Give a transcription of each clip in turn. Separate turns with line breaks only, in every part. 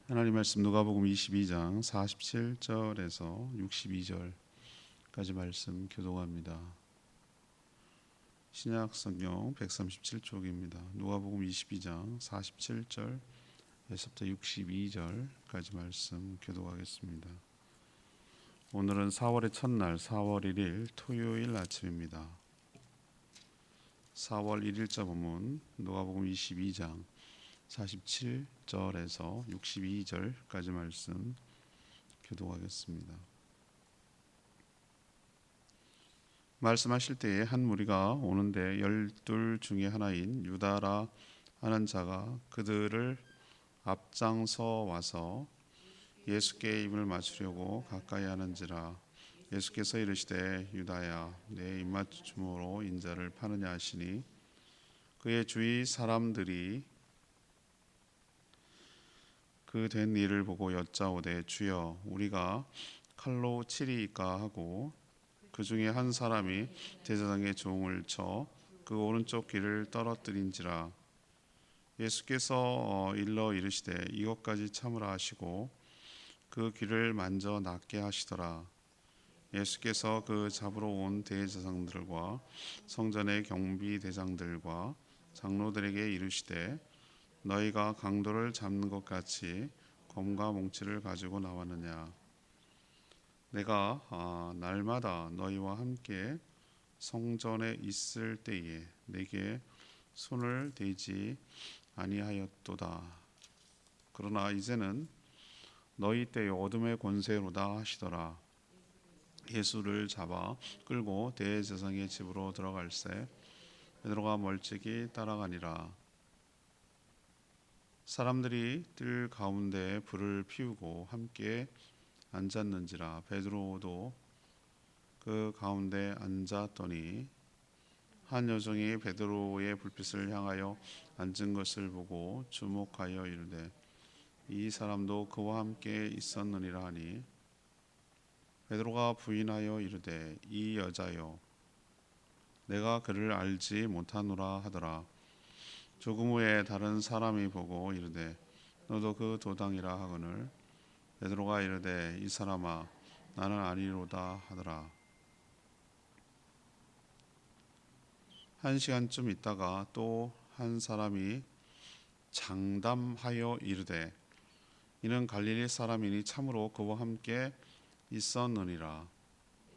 하나님 말씀 누가복음 22장 47절에서 62절까지 말씀 교독합니다. 신약 성경 137쪽입니다. 누가복음 22장 47절에서부터 62절까지 말씀 교독하겠습니다. 오늘은 4월의 첫날 4월 1일 토요일 아침입니다. 4월 1일자 본문 누가복음 22장 47절에서 62절까지 말씀 교독하겠습니다. 말씀하실 때에 한 무리가 오는데 열둘 중에 하나인 유다라 하는 자가 그들을 앞장서 와서 예수께 입을 맞추려고 가까이 하는지라. 예수께서 이르시되 유다야 내 입맞춤으로 인자를 파느냐 하시니 그의 주위 사람들이 그 된 일을 보고 여짜오되 주여 우리가 칼로 치리이까 하고 그 중에 한 사람이 제사장의 종을 쳐 그 오른쪽 귀를 떨어뜨린지라. 예수께서 일러 이르시되 이것까지 참으라 하시고 그 귀를 만져 낫게 하시더라. 예수께서 그 잡으러 온 대제사장들과 성전의 경비 대장들과 장로들에게 이르시되 너희가 강도를 잡는 것 같이 검과 몽치를 가지고 나왔느냐. 내가 날마다 너희와 함께 성전에 있을 때에 내게 손을 대지 아니하였도다. 그러나 이제는 너희 때의 어둠의 권세로다 하시더라. 예수를 잡아 끌고 대제사장의 집으로 들어갈새 베드로가 멀찍이 따라가니라. 사람들이 뜰 가운데 불을 피우고 함께 앉았는지라. 베드로도 그 가운데 앉았더니 한 여종이 베드로의 불빛을 향하여 앉은 것을 보고 주목하여 이르되 이 사람도 그와 함께 있었느니라 하니 베드로가 부인하여 이르되 이 여자여 내가 그를 알지 못하노라 하더라. 조금 후에 다른 사람이 보고 이르되 너도 그 도당이라 하거늘 베드로가 이르되 이 사람아 나는 아니로다 하더라. 한 시간쯤 있다가 또 한 사람이 장담하여 이르되 이는 갈릴리 사람이니 참으로 그와 함께 있었느니라.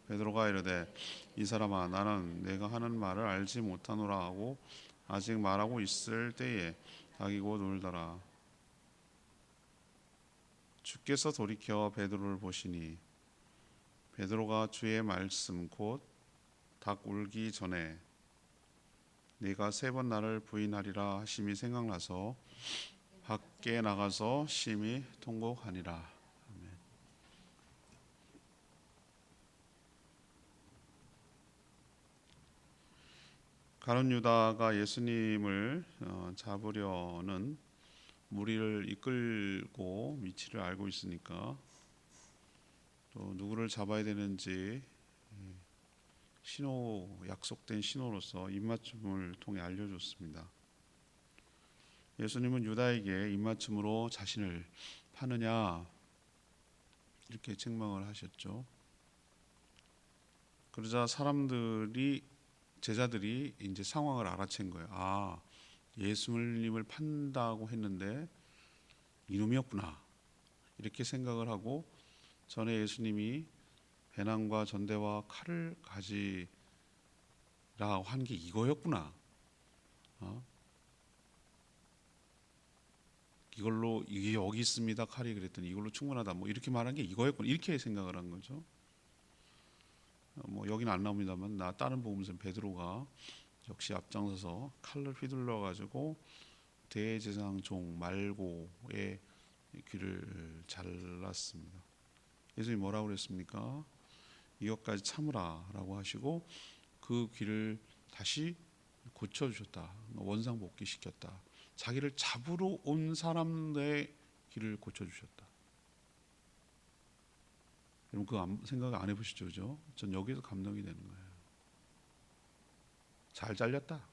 베드로가 이르되 이 사람아 나는 내가 하는 말을 알지 못하노라 하고 아직 말하고 있을 때에 닭이 곧 울더라. 주께서 돌이켜 베드로를 보시니 베드로가 주의 말씀 곧 닭 울기 전에 네가 3번 나를 부인하리라 하심이 생각나서 밖에 나가서 심히 통곡하니라. 아멘. 가룟 유다가 예수님을 잡으려는 무리를 이끌고 위치를 알고 있으니까 또 누구를 잡아야 되는지 약속된 신호로서 입맞춤을 통해 알려줬습니다. 예수님은 유다에게 입맞춤으로 자신을 파느냐 이렇게 책망을 하셨죠. 그러자 제자들이 이제 상황을 알아챈 거예요. 예수님을 판다고 했는데 이놈이었구나 이렇게 생각을 하고 전에 예수님이 배낭과 전대와 칼을 가지라 한 게 이거였구나. 이걸로 이게 여기 있습니다 칼이 그랬더니 이걸로 충분하다 뭐 이렇게 말한 게 이거였구나 이렇게 생각을 한 거죠. 뭐 여기는 안 나옵니다만 다른 복음서는 베드로가 역시 앞장서서 칼을 휘둘러 가지고 대제사장 종 말고의 귀를 잘랐습니다. 예수님이 뭐라고 그랬습니까? 이것까지 참으라라고 하시고 그 귀를 다시 고쳐주셨다. 원상복귀시켰다. 자기를 잡으러 온 사람의 귀를 고쳐주셨다. 여러분 그 생각 안 해보시죠? 그죠? 전 여기서 감동이 되는 거예요. 잘 잘렸다.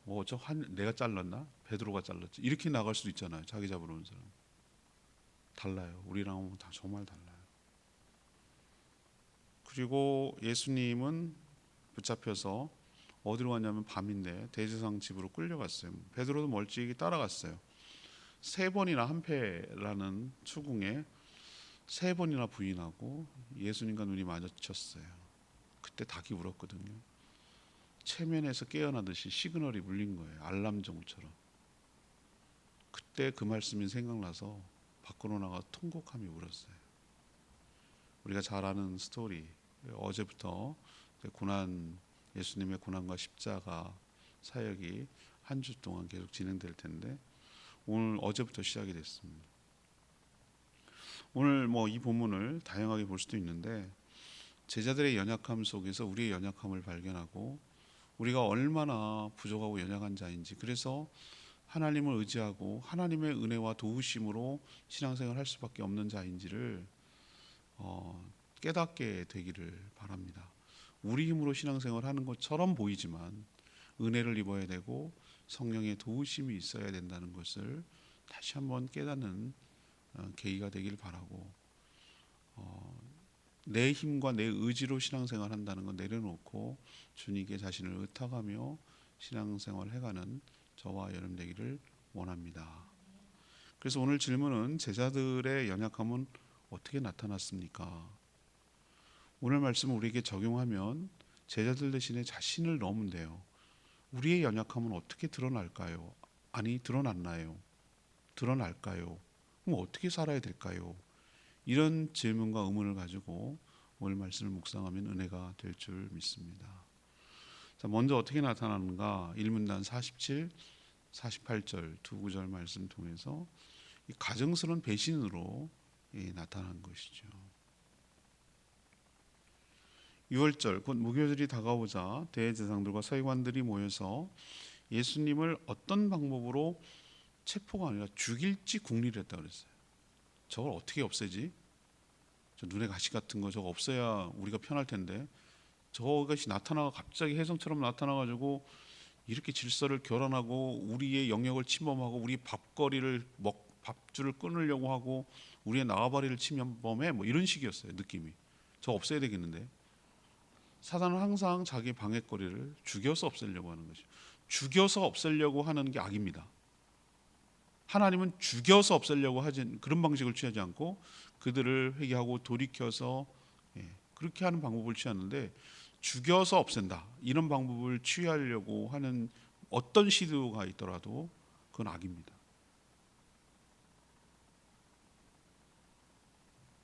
내가 잘랐나? 베드로가 잘랐지. 이렇게 나갈 수도 있잖아요. 자기 잡으러 온 사람. 달라요. 우리랑은 다 정말 달라요. 그리고 예수님은 붙잡혀서 어디로 갔냐면 밤인데 대제사장 집으로 끌려갔어요. 베드로도 멀찍이 따라갔어요. 3번이나 한패라는 추궁에 3번이나 부인하고 예수님과 눈이 마주쳤어요. 그때 닭이 울었거든요. 체면에서 깨어나듯이 시그널이 울린 거예요. 알람정처럼. 그때 그 말씀이 생각나서 밖으로 나가 통곡하며 울었어요. 우리가 잘 아는 스토리. 어제부터 예수님의 고난과 십자가 사역이 한 주 동안 계속 진행될 텐데 어제부터 시작이 됐습니다. 오늘 이 본문을 다양하게 볼 수도 있는데 제자들의 연약함 속에서 우리의 연약함을 발견하고 우리가 얼마나 부족하고 연약한 자인지, 그래서 하나님을 의지하고 하나님의 은혜와 도우심으로 신앙생활을 할 수밖에 없는 자인지를 깨닫게 되기를 바랍니다. 우리 힘으로 신앙생활을 하는 것처럼 보이지만 은혜를 입어야 되고 성령의 도우심이 있어야 된다는 것을 다시 한번 깨닫는 계기가 되길 바라고, 내 힘과 내 의지로 신앙생활 한다는 건 내려놓고 주님께 자신을 의탁하며 신앙생활을 해가는 저와 여러분 되기를 원합니다. 그래서 오늘 질문은 제자들의 연약함은 어떻게 나타났습니까? 오늘 말씀을 우리에게 적용하면 제자들 대신에 자신을 넣으면 돼요. 우리의 연약함은 어떻게 드러날까요? 아니, 드러났나요? 드러날까요? 그럼 어떻게 살아야 될까요? 이런 질문과 의문을 가지고 오늘 말씀을 묵상하면 은혜가 될 줄 믿습니다. 자, 먼저 어떻게 나타나는가? 1문단 47, 48절 두 구절 말씀 통해서 이 가증스러운 배신으로 나타난 것이죠. 6월절 곧 무교절이 다가오자 대제사장들과 서기관들이 모여서 예수님을 어떤 방법으로 체포가 아니라 죽일지 궁리를 했다고 그랬어요. 저걸 어떻게 없애지? 저 눈에 가시 같은 거 저거 없애야 우리가 편할 텐데 저것이 갑자기 혜성처럼 나타나가지고 이렇게 질서를 교란하고 우리의 영역을 침범하고 우리 밥줄을 끊으려고 하고 우리의 나와바리를 침범해, 이런 식이었어요. 느낌이. 저거 없애야 되겠는데. 사단은 항상 자기 방해거리를 죽여서 없애려고 하는 것이죠. 죽여서 없애려고 하는 게 악입니다. 하나님은 죽여서 없애려고 하진 그런 방식을 취하지 않고 그들을 회개하고 돌이켜서 그렇게 하는 방법을 취하는데, 죽여서 없앤다 이런 방법을 취하려고 하는 어떤 시도가 있더라도 그건 악입니다.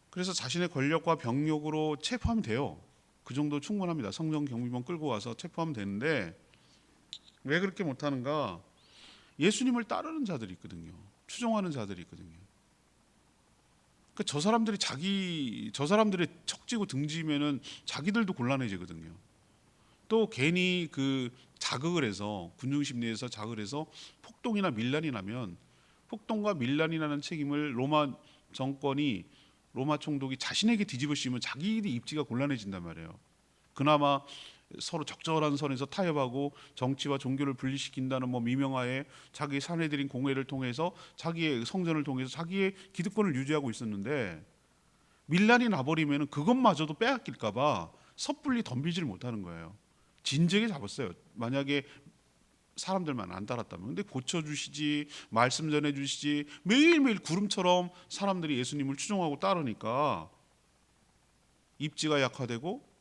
그래서 자신의 권력과 병력으로 체포하면 돼요. 그 정도 충분합니다. 성전 경비병 끌고 와서 체포하면 되는데 왜 그렇게 못하는가? 예수님을 따르는 자들이 있거든요. 추종하는 자들이 있거든요. 그러니까 저 사람들의 척지고 등지면은 자기들도 곤란해지거든요. 또 괜히 자극을 해서 군중심리에서 자극을 해서 폭동이나 밀란이 나면 폭동과 밀란이 나는 책임을 로마 총독이 자신에게 뒤집어 씌우면 자기들이 입지가 곤란해진단 말이에요. 그나마 서로 적절한 선에서 타협하고 정치와 종교를 분리시킨다는 미명하에 자기 사내들인 공회를 통해서 자기의 성전을 통해서 자기의 기득권을 유지하고 있었는데 밀란이 나버리면 그것마저도 빼앗길까봐 섣불리 덤비지를 못하는 거예요. 진즉에 잡았어요. 만약에 사람들만 안 따랐다면. 근데 고쳐주시지, 말씀 전해주시지, 매일매일 구름처럼 사람들이 예수님을 추종하고 따르니까 입지가 약화되고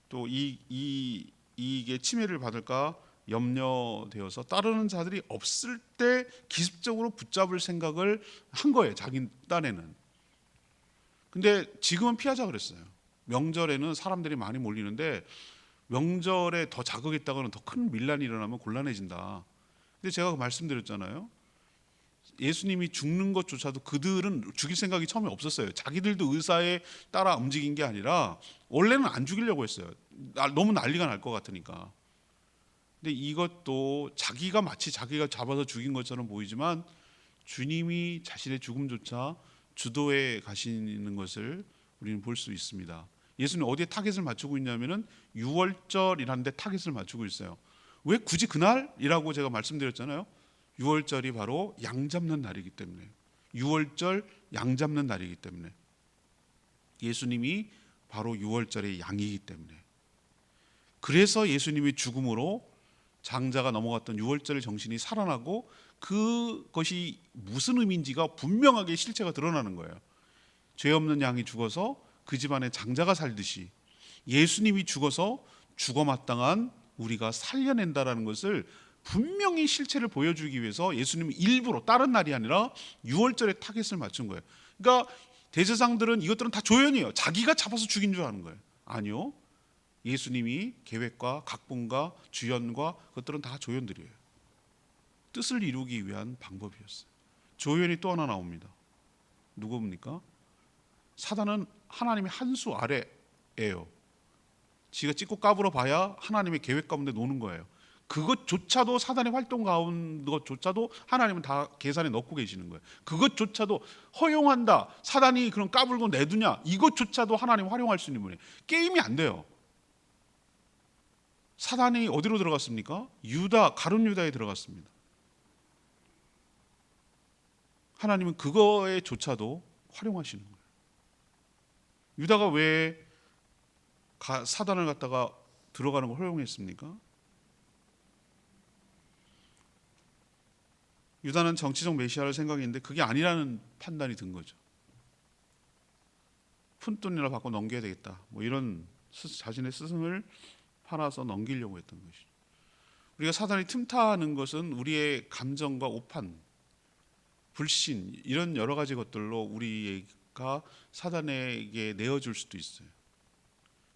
또 이게 침해를 받을까 염려되어서 따르는 자들이 없을 때 기습적으로 붙잡을 생각을 한 거예요. 자기 딴에는. 근데 지금은 피하자 그랬어요. 명절에는 사람들이 많이 몰리는데 명절에 더 자극했다가는 더 큰 밀란이 일어나면 곤란해진다. 근데 제가 말씀드렸잖아요. 예수님이 죽는 것조차도 그들은 죽일 생각이 처음에 없었어요. 자기들도 의사에 따라 움직인 게 아니라 원래는 안 죽이려고 했어요. 너무 난리가 날 것 같으니까. 근데 이것도 마치 자기가 잡아서 죽인 것처럼 보이지만 주님이 자신의 죽음조차 주도해 가시는 것을 우리는 볼 수 있습니다. 예수님 어디에 타겟을 맞추고 있냐면은 6월절이라는 데 타겟을 맞추고 있어요. 왜 굳이 그날이라고 제가 말씀드렸잖아요. 6월절이 바로 양 잡는 날이기 때문에 유월절 양 잡는 날이기 때문에, 예수님이 바로 유월절의 양이기 때문에, 그래서 예수님이 죽음으로 장자가 넘어갔던 유월절의 정신이 살아나고 그것이 무슨 의미인지가 분명하게 실체가 드러나는 거예요. 죄 없는 양이 죽어서 그 집안에 장자가 살듯이 예수님이 죽어서 죽어마땅한 우리가 살려낸다라는 것을 분명히 실체를 보여주기 위해서 예수님이 일부러 다른 날이 아니라 유월절에 타겟을 맞춘 거예요. 그러니까 대제사장들은 이것들은 다 조연이에요. 자기가 잡아서 죽인 줄 아는 거예요. 아니요, 예수님이 계획과 각본과 주연과 그것들은 다 조연들이에요. 뜻을 이루기 위한 방법이었어요. 조연이 또 하나 나옵니다. 누굽니까? 사단은 하나님의 한 수 아래예요. 지가 찍고 까불어 봐야 하나님의 계획 가운데 노는 거예요. 그것조차도 사단의 활동 가운데 것조차도 하나님은 다 계산에 넣고 계시는 거예요. 그것조차도 허용한다, 사단이 그런 까불고 내두냐, 이것조차도 하나님 활용할 수 있는 분이에요. 게임이 안 돼요. 사단이 어디로 들어갔습니까? 유다, 가룟 유다에 들어갔습니다. 하나님은 그거에조차도 활용하시는 거예요. 유다가 왜 사단을 갖다가 들어가는 걸 허용했습니까? 유다는 정치적 메시아를 생각했는데 그게 아니라는 판단이 든 거죠. 푼돈이나 받고 넘겨야 되겠다, 뭐 이런 자신의 스승을 팔아서 넘기려고 했던 것이죠. 우리가 사단이 틈타는 것은 우리의 감정과 오판, 불신, 이런 여러 가지 것들로 우리가 사단에게 내어줄 수도 있어요.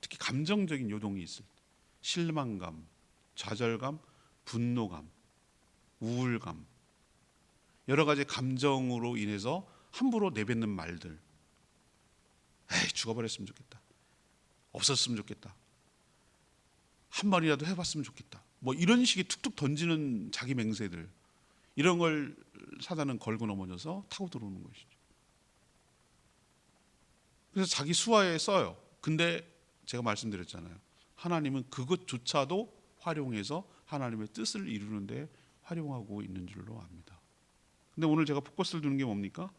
특히 감정적인 요동이 있을 때, 실망감, 좌절감, 분노감, 우울감, 여러 가지 감정으로 인해서 함부로 내뱉는 말들, 에이 죽어버렸으면 좋겠다, 없었으면 좋겠다, 한 번이라도 해봤으면 좋겠다, 뭐 이런 식의 툭툭 던지는 자기 맹세들, 이런 걸 사단은 걸고 넘어져서 타고 들어오는 것이죠. 그래서 자기 수하에 써요. 근데 제가 말씀드렸잖아요, 하나님은 그것조차도 활용해서 하나님의 뜻을 이루는데 활용하고 있는 줄로 압니다. 근데 오늘 제가 포커스를 두는 게 뭡니까?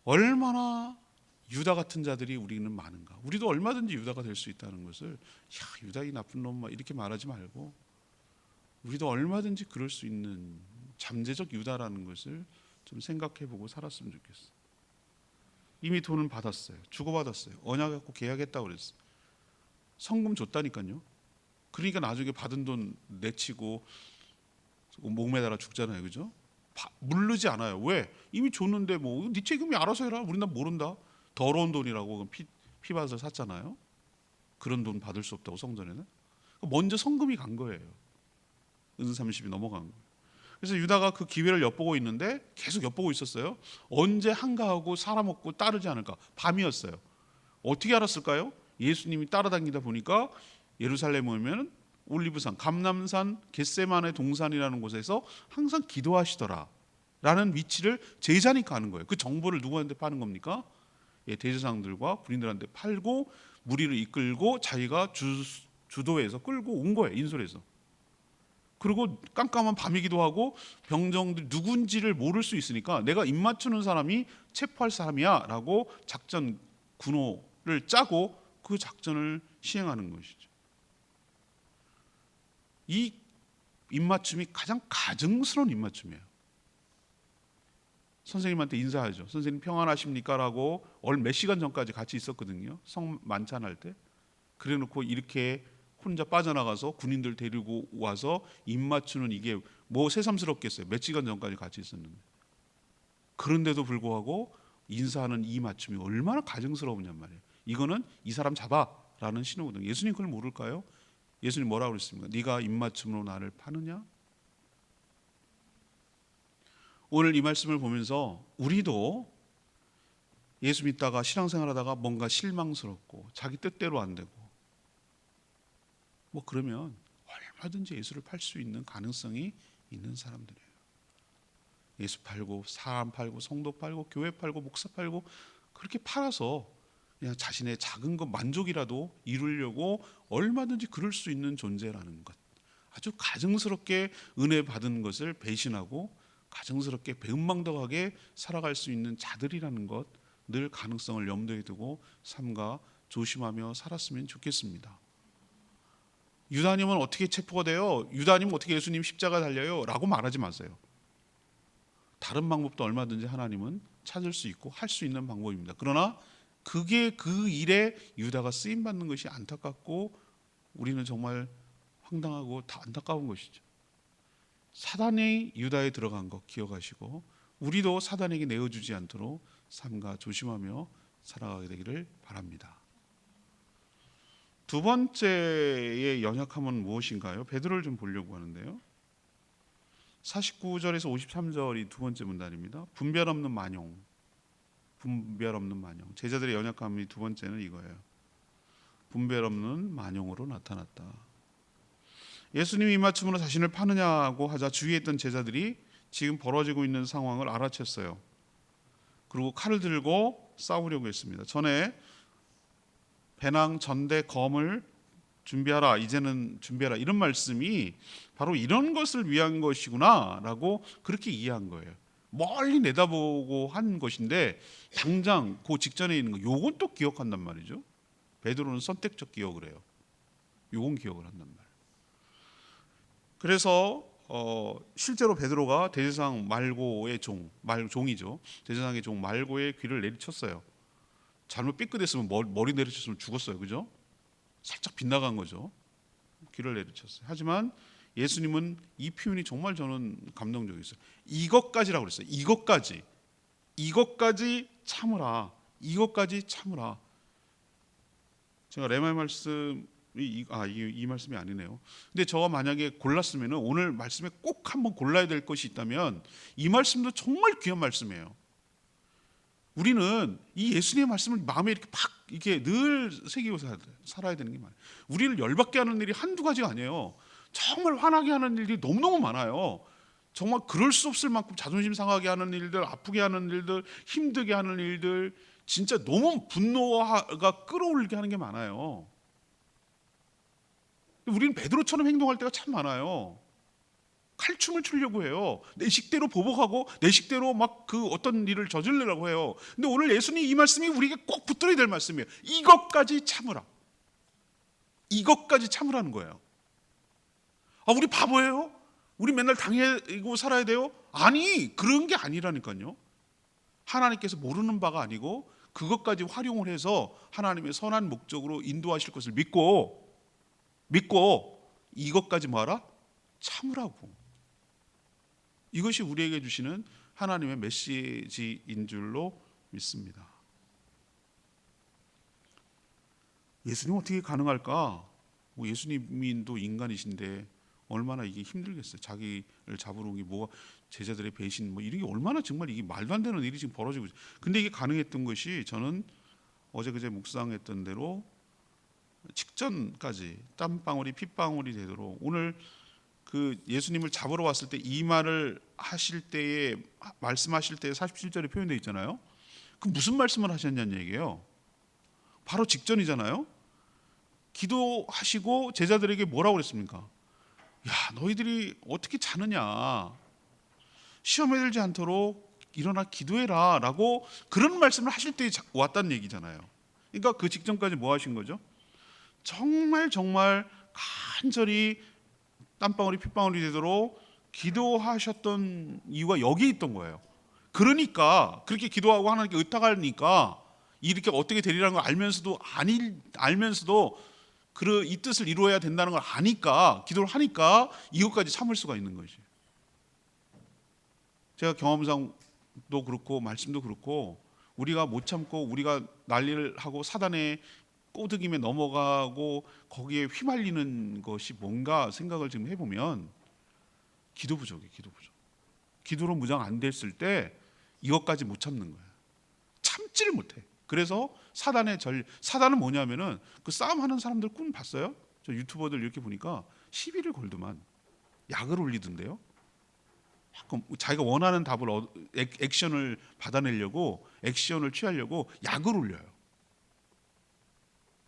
얼마나 유다 같은 자들이 우리는 많은가. 우리도 얼마든지 유다가 될 수 있다는 것을, 야 유다 이 나쁜 놈 이렇게 말하지 말고, 우리도 얼마든지 그럴 수 있는 잠재적 유다라는 것을 좀 생각해보고 살았으면 좋겠어요. 이미 돈은 받았어요. 주고받았어요. 언약 갖고 계약했다고 그랬어요. 성금 줬다니까요. 그러니까 나중에 받은 돈 내치고 목 매달아 죽잖아요. 그죠? 물르지 않아요. 왜? 이미 줬는데 뭐 네 책임이 알아서 해라, 우린 다 모른다. 더러운 돈이라고 피 받아서 샀잖아요. 그런 돈 받을 수 없다고 성전에는. 먼저 성금이 간 거예요. 은 30이 넘어간 거예요. 그래서 유다가 그 기회를 엿보고 있는데 계속 엿보고 있었어요. 언제 한가하고 사람 없고 따르지 않을까. 밤이었어요. 어떻게 알았을까요? 예수님이 따라다니다 보니까 예루살렘에 오면 올리브산, 감람산, 겟세마네 동산이라는 곳에서 항상 기도하시더라 라는 위치를 제자니까 아는 거예요. 그 정보를 누구한테 파는 겁니까? 대제사장들과 군인들한테 팔고 무리를 이끌고 자기가 주도해서 끌고 온 거예요. 인솔해서. 그리고 깜깜한 밤이기도 하고 병정들 누군지를 모를 수 있으니까 내가 입 맞추는 사람이 체포할 사람이야 라고 작전 군호를 짜고 그 작전을 시행하는 것이죠. 이 입맞춤이 가장 가증스러운 입맞춤이에요. 선생님한테 인사하죠. 선생님 평안하십니까? 라고 몇 시간 전까지 같이 있었거든요. 성 만찬할 때. 그래놓고 이렇게 혼자 빠져나가서 군인들 데리고 와서 입맞추는, 이게 뭐 새삼스럽겠어요. 몇 시간 전까지 같이 있었는데. 그런데도 불구하고 인사하는 이 맞춤이 얼마나 가증스러우냔 말이에요. 이거는 이 사람 잡아라는 신호거든요. 예수님 그걸 모를까요? 예수님 뭐라고 그랬습니까? 네가 입맞춤으로 나를 파느냐? 오늘 이 말씀을 보면서 우리도 예수 믿다가 신앙생활하다가 뭔가 실망스럽고 자기 뜻대로 안 되고 뭐 그러면 얼마든지 예수를 팔 수 있는 가능성이 있는 사람들이에요. 예수 팔고 사람 팔고 성도 팔고 교회 팔고 목사 팔고 그렇게 팔아서 그냥 자신의 작은 것 만족이라도 이루려고 얼마든지 그럴 수 있는 존재라는 것. 아주 가증스럽게 은혜 받은 것을 배신하고 가증스럽게 배은망덕하게 살아갈 수 있는 자들이라는 것, 늘 가능성을 염두에 두고 삼가 조심하며 살았으면 좋겠습니다. 유다님은 어떻게 체포가 돼요? 유다님은 어떻게 예수님 십자가 달려요? 라고 말하지 마세요. 다른 방법도 얼마든지 하나님은 찾을 수 있고 할 수 있는 방법입니다. 그러나 그게 그 일에 유다가 쓰임받는 것이 안타깝고 우리는 정말 황당하고 다 안타까운 것이죠. 사단이 유다에 들어간 것 기억하시고 우리도 사단에게 내어주지 않도록 삼가 조심하며 살아가게 되기를 바랍니다. 두 번째의 연약함은 무엇인가요? 베드로를 좀 보려고 하는데요. 49절에서 53절이 두 번째 문단입니다. 분별 없는 만용. 분별 없는 만용. 제자들의 연약함이 두 번째는 이거예요. 분별 없는 만용으로 나타났다. 예수님이 이맞춤으로 자신을 파느냐고 하자 주위에 있던 제자들이 지금 벌어지고 있는 상황을 알아챘어요. 그리고 칼을 들고 싸우려고 했습니다. 전에 배낭, 전대, 검을 준비하라, 이제는 준비하라, 이런 말씀이 바로 이런 것을 위한 것이구나 라고 그렇게 이해한 거예요. 멀리 내다보고 한 것인데 당장 그 직전에 있는 거 요건 또 기억한단 말이죠. 베드로는 선택적 기억을 해요. 요건 기억을 한단 말이에요. 그래서 실제로 베드로가 대제사장 말고의 종이죠. 대제사장의 종 말고의 귀를 내리쳤어요. 잘못 삐끗했으면 머리 내리쳤으면 죽었어요. 그죠? 살짝 빗나간 거죠. 귀를 내리쳤어요. 하지만 예수님은 이 표현이 정말 저는 감동적이었어요. 이것까지라고 그랬어요. 이것까지 참으라. 이것까지 참으라. 제가 레마의 말씀이 이 말씀이 아니네요. 근데 저가 만약에 골랐으면 오늘 말씀에 꼭 한번 골라야 될 것이 있다면 이 말씀도 정말 귀한 말씀이에요. 우리는 이 예수님의 말씀을 마음에 이렇게 팍 이렇게 늘 새기고 살아야 되는 게 많아요. 우리를 열받게 하는 일이 한두 가지가 아니에요. 정말 화나게 하는 일이 너무너무 많아요. 정말 그럴 수 없을 만큼 자존심 상하게 하는 일들, 아프게 하는 일들, 힘들게 하는 일들, 진짜 너무 분노가 끌어올리게 하는 게 많아요. 우리는 베드로처럼 행동할 때가 참 많아요. 칼춤을 추려고 해요. 내 식대로 보복하고 내 식대로 막 그 어떤 일을 저지르려고 해요. 근데 오늘 예수님 이 말씀이 우리에게 꼭 붙들어야 될 말씀이에요. 이것까지 참으라. 이것까지 참으라는 거예요. 우리 바보예요? 우리 맨날 당하고 살아야 돼요? 아니, 그런 게 아니라니까요. 하나님께서 모르는 바가 아니고 그것까지 활용을 해서 하나님의 선한 목적으로 인도하실 것을 믿고 이것까지 뭐하라? 참으라고. 이것이 우리에게 주시는 하나님의 메시지인 줄로 믿습니다. 예수님 어떻게 가능할까? 예수님도 인간이신데 얼마나 이게 힘들겠어요. 자기를 잡으러 온 게 뭐가 제자들의 배신 이런 게 얼마나 정말 이게 말도 안 되는 일이 지금 벌어지고 있어요. 근데 이게 가능했던 것이 저는 어제 그제 묵상했던 대로 직전까지 땀방울이 핏방울이 되도록 오늘 그 예수님을 잡으러 왔을 때 이 말을 하실 때에 말씀하실 때 47절에 표현되어 있잖아요. 그 무슨 말씀을 하셨냐는 얘기예요. 바로 직전이잖아요. 기도하시고 제자들에게 뭐라고 그랬습니까? 야, 너희들이 어떻게 자느냐? 시험에 들지 않도록 일어나 기도해라 라고 그런 말씀을 하실 때 왔다는 얘기잖아요. 그러니까 그 직전까지 뭐 하신 거죠? 정말 간절히 땀방울이 핏방울이 되도록 기도하셨던 이유가 여기 있던 거예요. 그러니까 그렇게 기도하고 하나님께 의탁하니까 이렇게 어떻게 되리라는 걸 알면서도 이 뜻을 이루어야 된다는 걸 아니까 기도를 하니까 이것까지 참을 수가 있는 거지. 제가 경험상도 그렇고 말씀도 그렇고 우리가 못 참고 우리가 난리를 하고 사단의 꼬드김에 넘어가고 거기에 휘말리는 것이 뭔가 생각을 지금 해보면 기도 부족이에요. 기도로 무장 안 됐을 때 이것까지 못 참는 거예요. 참지를 못해. 그래서 사단은 뭐냐면은 그 싸움하는 사람들 꿈 봤어요? 저 유튜버들 이렇게 보니까 시비를 걸더만 약을 올리던데요. 자기가 원하는 답을 액션을 받아내려고 액션을 취하려고 약을 올려요.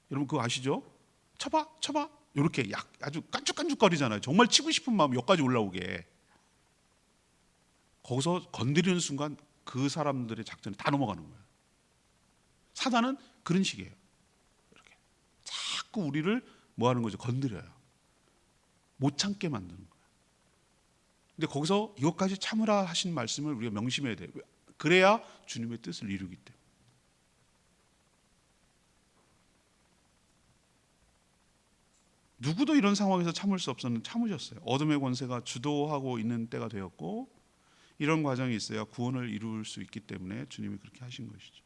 여러분 그거 아시죠? 쳐봐 이렇게 약 아주 깐죽깐죽거리잖아요. 정말 치고 싶은 마음 여기까지 올라오게 거기서 건드리는 순간 그 사람들의 작전이 다 넘어가는 거예요. 사단은 그런 식이에요. 이렇게 자꾸 우리를 뭐 하는 거죠? 건드려요. 못 참게 만드는 거예요. 근데 거기서 이것까지 참으라 하신 말씀을 우리가 명심해야 돼요. 그래야 주님의 뜻을 이루기 때문에. 누구도 이런 상황에서 참을 수 없었는데 참으셨어요. 어둠의 권세가 주도하고 있는 때가 되었고, 이런 과정이 있어야 구원을 이룰 수 있기 때문에 주님이 그렇게 하신 것이죠.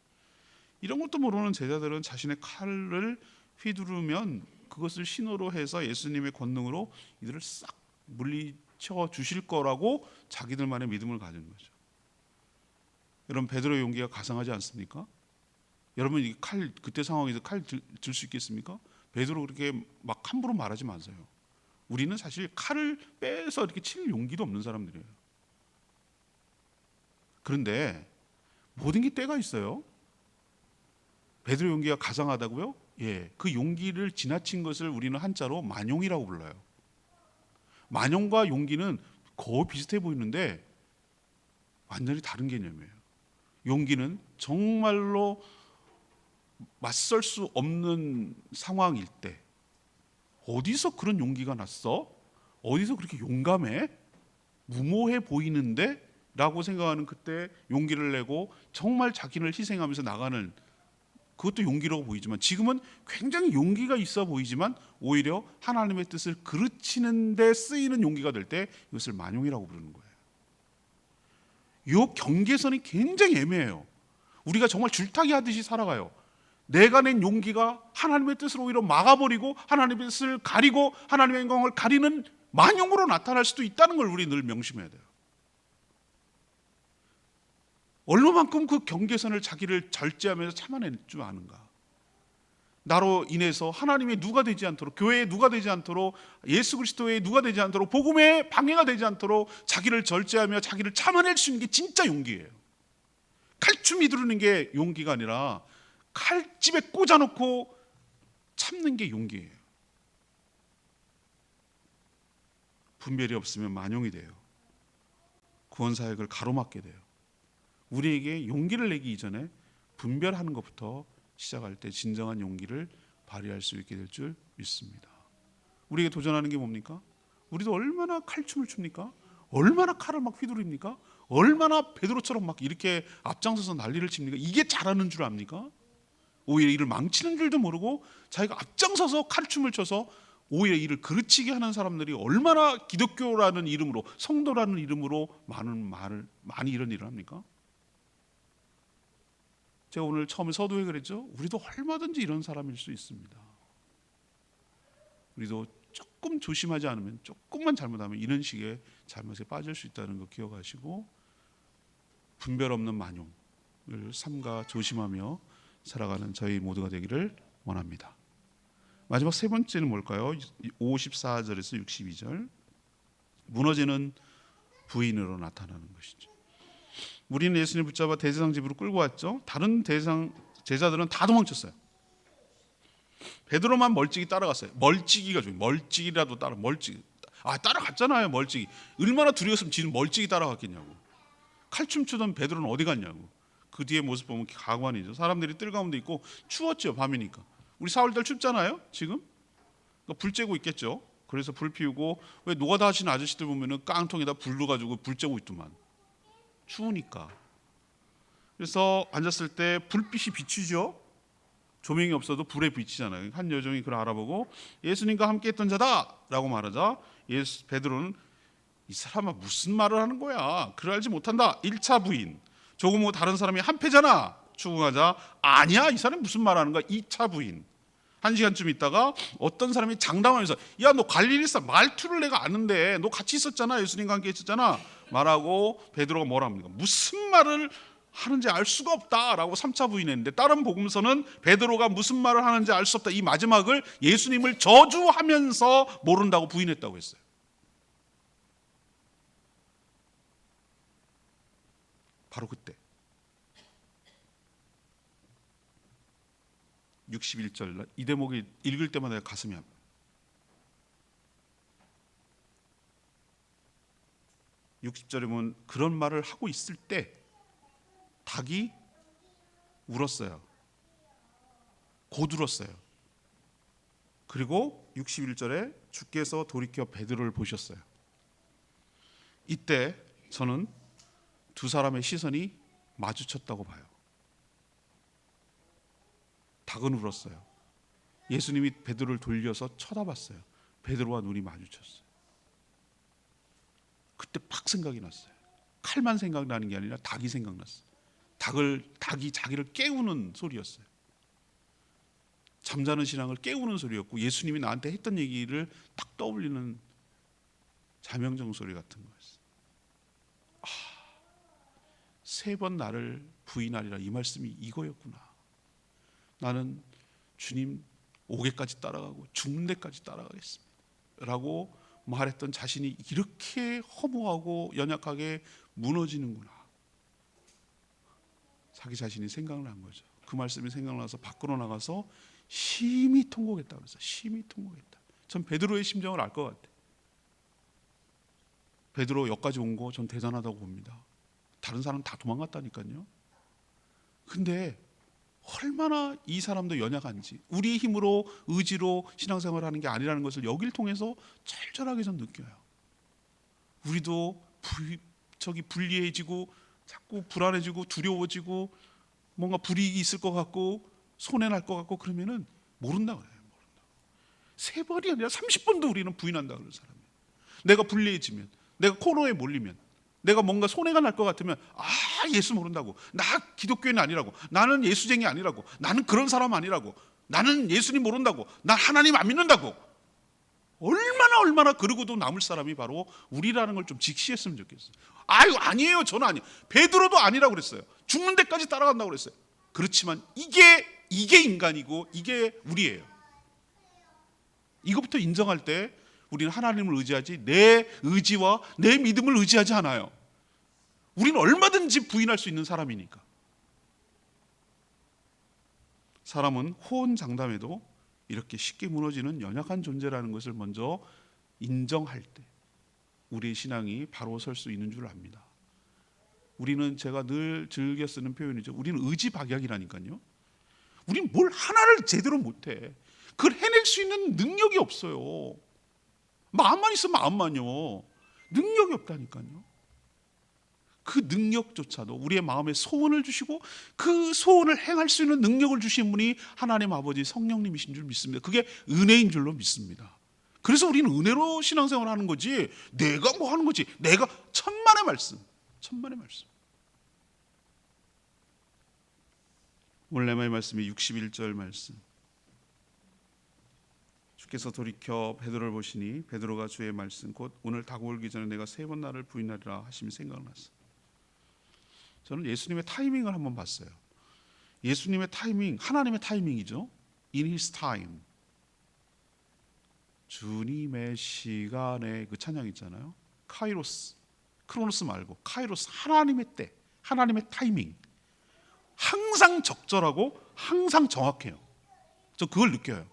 이런 것도 모르는 제자들은 자신의 칼을 휘두르면 그것을 신호로 해서 예수님의 권능으로 이들을 싹 물리쳐 주실 거라고 자기들만의 믿음을 가진 거죠. 여러분, 베드로의 용기가 가상하지 않습니까? 여러분, 이 칼, 그때 상황에서 칼 들 수 있겠습니까? 베드로 그렇게 막 함부로 말하지 마세요. 우리는 사실 칼을 빼서 이렇게 칠 용기도 없는 사람들이에요. 그런데 모든 게 때가 있어요. 베드로 용기가 가상하다고요? 예, 그 용기를 지나친 것을 우리는 한자로 만용이라고 불러요. 만용과 용기는 거의 비슷해 보이는데 완전히 다른 개념이에요. 용기는 정말로 맞설 수 없는 상황일 때, 어디서 그런 용기가 났어? 어디서 그렇게 용감해? 무모해 보이는데? 라고 생각하는 그때 용기를 내고 정말 자기를 희생하면서 나가는, 그것도 용기라고 보이지만, 지금은 굉장히 용기가 있어 보이지만 오히려 하나님의 뜻을 그르치는 데 쓰이는 용기가 될 때 이것을 만용이라고 부르는 거예요. 이 경계선이 굉장히 애매해요. 우리가 정말 줄타기 하듯이 살아가요. 내가 낸 용기가 하나님의 뜻을 오히려 막아버리고 하나님의 뜻을 가리고 하나님의 영광을 가리는 만용으로 나타날 수도 있다는 걸 우리 늘 명심해야 돼요. 얼마만큼 그 경계선을 자기를 절제하면서 참아낼 줄 아는가. 나로 인해서 하나님의 누가 되지 않도록, 교회의 누가 되지 않도록, 예수 그리스도의 누가 되지 않도록, 복음의 방해가 되지 않도록 자기를 절제하며 자기를 참아낼 수 있는 게 진짜 용기예요. 칼춤이 두르는 게 용기가 아니라 칼집에 꽂아놓고 참는 게 용기예요. 분별이 없으면 만용이 돼요. 구원 사역을 가로막게 돼요. 우리에게 용기를 내기 이전에 분별하는 것부터 시작할 때 진정한 용기를 발휘할 수 있게 될 줄 믿습니다. 우리에게 도전하는 게 뭡니까? 우리도 얼마나 칼춤을 춥니까? 얼마나 칼을 막 휘두릅니까? 얼마나 베드로처럼 막 이렇게 앞장서서 난리를 칩니까? 이게 잘하는 줄 압니까? 오히려 이를 망치는 줄도 모르고 자기가 앞장서서 칼춤을 춰서 오히려 이를 그르치게 하는 사람들이 얼마나 기독교라는 이름으로, 성도라는 이름으로 많이 이런 일을 합니까? 제가 오늘 처음에 서두에 그랬죠. 우리도 얼마든지 이런 사람일 수 있습니다. 우리도 조금 조심하지 않으면, 조금만 잘못하면 이런 식의 잘못에 빠질 수 있다는 거 기억하시고 분별 없는 만용을 삼가 조심하며 살아가는 저희 모두가 되기를 원합니다. 마지막 세 번째는 뭘까요? 54절에서 62절. 무너지는 부인으로 나타나는 것이죠. 우리는 예수님을 붙잡아 대제사장 집으로 끌고 왔죠. 다른 제자들은 다 도망쳤어요. 베드로만 멀찍이 따라갔어요. 멀찍이가 좀, 멀찍이라도 따라갔잖아요. 멀찍이. 얼마나 두려웠으면 지는 멀찍이 따라갔겠냐고. 칼춤 추던 베드로는 어디 갔냐고. 그 뒤에 모습 보면 가관이죠. 사람들이 뜰 가운데 있고 추웠죠. 밤이니까. 우리 4월달 춥잖아요. 지금 불 쬐고 있겠죠. 그래서 불 피우고, 왜 노가다 하시는 아저씨들 보면은 깡통에다 불 넣어가지고 불 쬐고 있더만. 추우니까. 그래서 앉았을 때 불빛이 비추죠. 조명이 없어도 불에 비치잖아요. 한 여종이 그걸 알아보고 예수님과 함께 했던 자다라고 말하자 베드로는 이 사람아 무슨 말을 하는 거야? 그를 알지 못한다. 1차 부인. 조금 후 다른 사람이 한패잖아. 추궁하자 아니야 이 사람이 무슨 말하는 거야? 2차 부인. 1시간쯤 있다가 어떤 사람이 장담하면서 야 너 갈릴리 사람 말투를 내가 아는데 너 같이 있었잖아. 예수님과 함께 있었잖아. 말하고 베드로가 뭐라 합니까? 무슨 말을 하는지 알 수가 없다라고 3차 부인했는데, 다른 복음서는 베드로가 무슨 말을 하는지 알 수 없다, 이 마지막을 예수님을 저주하면서 모른다고 부인했다고 했어요. 바로 그때 61절 이 대목이 읽을 때마다 가슴이 아파요. 60절에 보면 그런 말을 하고 있을 때 닭이 울었어요. 곧 울었어요. 그리고 61절에 주께서 돌이켜 베드로를 보셨어요. 이때 저는 두 사람의 시선이 마주쳤다고 봐요. 닭은 울었어요. 예수님이 베드로를 돌려서 쳐다봤어요. 베드로와 눈이 마주쳤어요. 그때 팍 생각이 났어요. 칼만 생각나는 게 아니라 닭이 생각났어요. 닭이 자기를 깨우는 소리였어요. 잠자는 신앙을 깨우는 소리였고, 예수님이 나한테 했던 얘기를 딱 떠올리는 자명정 소리 같은 거였어요. 세 번 나를 부인하리라, 이 말씀이 이거였구나. 나는 주님 오게까지 따라가고 죽는 데까지 따라가겠습니다 라고 말했던 자신이 이렇게 허무하고 연약하게 무너지는구나. 자기 자신이 생각난 거죠. 그 말씀이 생각나서 밖으로 나가서 심히 통곡했다 그랬어요. 심히 통곡했다. 전 베드로의 심정을 알 것 같아요. 베드로 여기까지 온 거 전 대단하다고 봅니다. 다른 사람 다 도망갔다니까요. 근데 얼마나 이 사람도 연약한지, 우리의 힘으로 의지로 신앙생활을 하는 게 아니라는 것을 여기를 통해서 철저하게 전 느껴요. 우리도 불리해지고 자꾸 불안해지고 두려워지고 뭔가 불이익이 있을 것 같고 손해날 것 같고 그러면은 모른다 그래요. 모른다. 3번이 아니라 30번도 우리는 부인한다 그런 사람이에요. 내가 불리해지면, 내가 코너에 몰리면, 내가 뭔가 손해가 날 것 같으면 예수 모른다고, 나 기독교인 아니라고, 나는 예수쟁이 아니라고, 나는 그런 사람 아니라고, 나는 예수님 모른다고, 난 하나님 안 믿는다고, 얼마나 그러고도 남을 사람이 바로 우리라는 걸 좀 직시했으면 좋겠어요. 아니에요, 저는 아니에요. 베드로도 아니라고 그랬어요. 죽는 데까지 따라간다고 그랬어요. 그렇지만 이게 인간이고 이게 우리예요. 이것부터 인정할 때 우리는 하나님을 의지하지 내 의지와 내 믿음을 의지하지 않아요. 우리는 얼마든지 부인할 수 있는 사람이니까. 사람은 호언장담해도 이렇게 쉽게 무너지는 연약한 존재라는 것을 먼저 인정할 때 우리의 신앙이 바로 설 수 있는 줄 압니다. 우리는, 제가 늘 즐겨 쓰는 표현이죠, 우리는 의지박약이라니까요. 우리는 뭘 하나를 제대로 못해. 그걸 해낼 수 있는 능력이 없어요. 마음만 있으면 마음만요. 능력이 없다니까요. 그 능력조차도 우리의 마음에 소원을 주시고 그 소원을 행할 수 있는 능력을 주신 분이 하나님 아버지 성령님이신 줄 믿습니다. 그게 은혜인 줄로 믿습니다. 그래서 우리는 은혜로 신앙생활을 하는 거지 내가 뭐 하는 거지, 내가 천만의 말씀. 오늘 레마의 말씀이 61절 말씀. 주께서 돌이켜 베드로를 보시니 베드로가 주의 말씀 곧 오늘 닭 울기 전에 내가 3번 나를 부인하리라 하심이 생각났어요. 저는 예수님의 타이밍을 한번 봤어요. 예수님의 타이밍, 하나님의 타이밍이죠. In His time. 주님의 시간에, 그 찬양 있잖아요. 카이로스, 크로노스 말고 카이로스, 하나님의 때, 하나님의 타이밍. 항상 적절하고 항상 정확해요. 저 그걸 느껴요.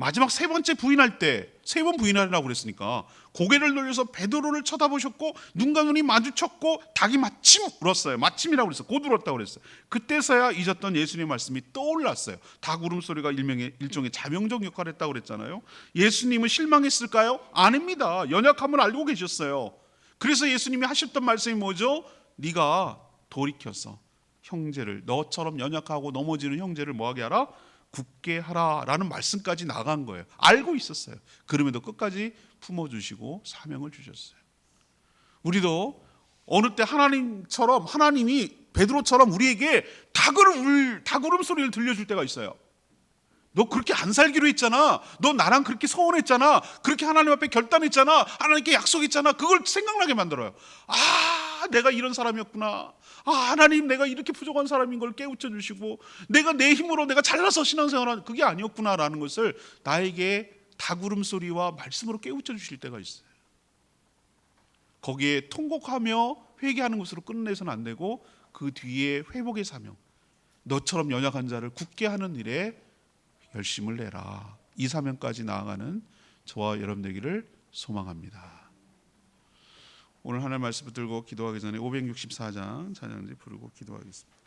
마지막 3번째 부인할 때 3번 부인하리라고 그랬으니까 고개를 돌려서 베드로를 쳐다보셨고 눈과 눈이 마주쳤고 닭이 마침 울었어요. 마침이라고 그랬어요. 곧 울었다고 그랬어요. 그때서야 잊었던 예수님의 말씀이 떠올랐어요. 닭 울음소리가 일종의 자명적 역할을 했다고 그랬잖아요. 예수님은 실망했을까요? 아닙니다. 연약함을 알고 계셨어요. 그래서 예수님이 하셨던 말씀이 뭐죠? 네가 돌이켜서 형제를, 너처럼 연약하고 넘어지는 형제를 뭐하게 하라? 굳게 하라라는 말씀까지 나간 거예요. 알고 있었어요. 그럼에도 끝까지 품어주시고 사명을 주셨어요. 우리도 어느 때 하나님이 베드로처럼 우리에게 닭 울음소리를 들려줄 때가 있어요. 너 그렇게 안 살기로 했잖아. 너 나랑 그렇게 서운했잖아. 그렇게 하나님 앞에 결단했잖아. 하나님께 약속했잖아. 그걸 생각나게 만들어요. 내가 이런 사람이었구나. 하나님, 내가 이렇게 부족한 사람인 걸 깨우쳐 주시고 내가 내 힘으로 내가 잘나서 신앙생활하는 그게 아니었구나라는 것을 나에게 닭 울음소리와 말씀으로 깨우쳐 주실 때가 있어요. 거기에 통곡하며 회개하는 것으로 끝내서는 안 되고 그 뒤에 회복의 사명, 너처럼 연약한 자를 굳게 하는 일에 열심을 내라. 이 사명까지 나아가는 저와 여러분 되기를 소망합니다. 오늘 하나님 말씀 붙들고 기도하기 전에 564장 찬양지 부르고 기도하겠습니다.